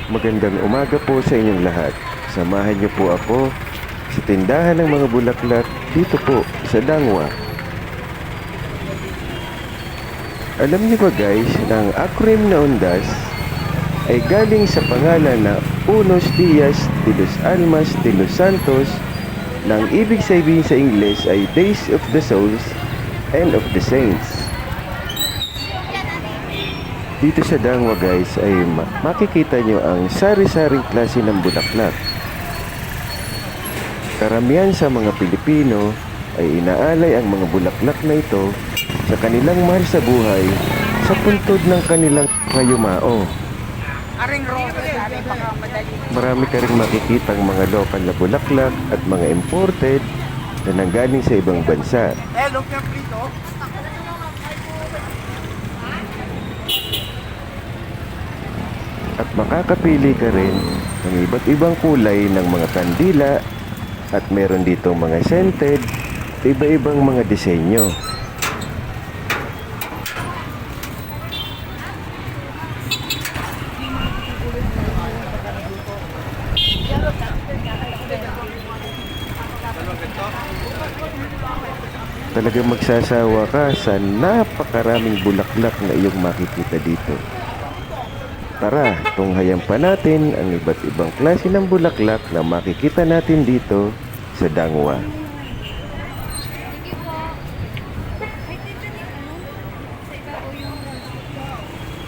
Magandang umaga po sa inyong lahat. Samahan niyo po ako sa tindahan ng mga bulaklak dito po sa Dangwa. Alam niyo ba guys na ang acronym na UNDAS ay galing sa pangalan na Unos Dias de los Almas de los Santos na ang ibig sabihin sa Ingles ay Days of the Souls and of the Saints. Dito sa Dangwa guys ay makikita nyo ang sari-saring klase ng bulaklak. Karamihan sa mga Pilipino ay inaalay ang mga bulaklak na ito sa kanilang mahal sa buhay sa puntod ng kanilang kayumao. Marami ka rin makikitang mga lokal na bulaklak at mga imported na nanggaling sa ibang bansa. At makakapili ka rin ng iba't ibang kulay ng mga kandila at meron dito mga scented, iba-ibang mga disenyo. Talagang magsasawa ka sa napakaraming bulaklak na iyong makikita dito. Tara, tunghayan pa natin ang iba't ibang klase ng bulaklak na makikita natin dito sa Dangwa.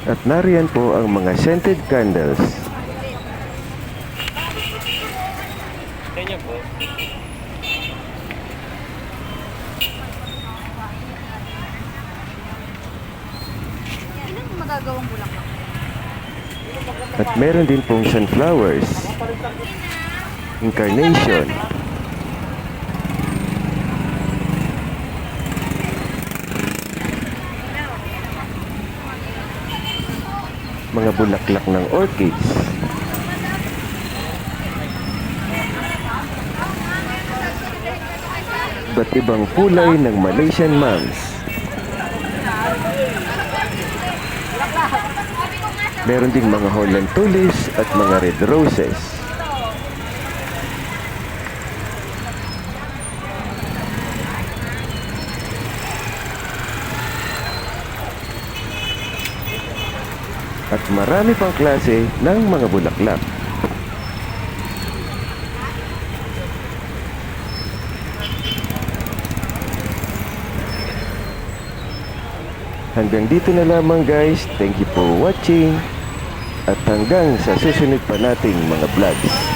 At nariyan po ang mga scented candles. Po. Ilan magagawang bulaklak? At meron din pong sunflowers, incarnation, mga bulaklak ng orchids, iba't ibang kulay ng Malaysian mums. Meron ding mga Holland tulips at mga red roses. At marami pang klase ng mga bulaklak. Hanggang dito na lamang guys. Thank you for watching. At hanggang sa susunod pa nating mga vlogs.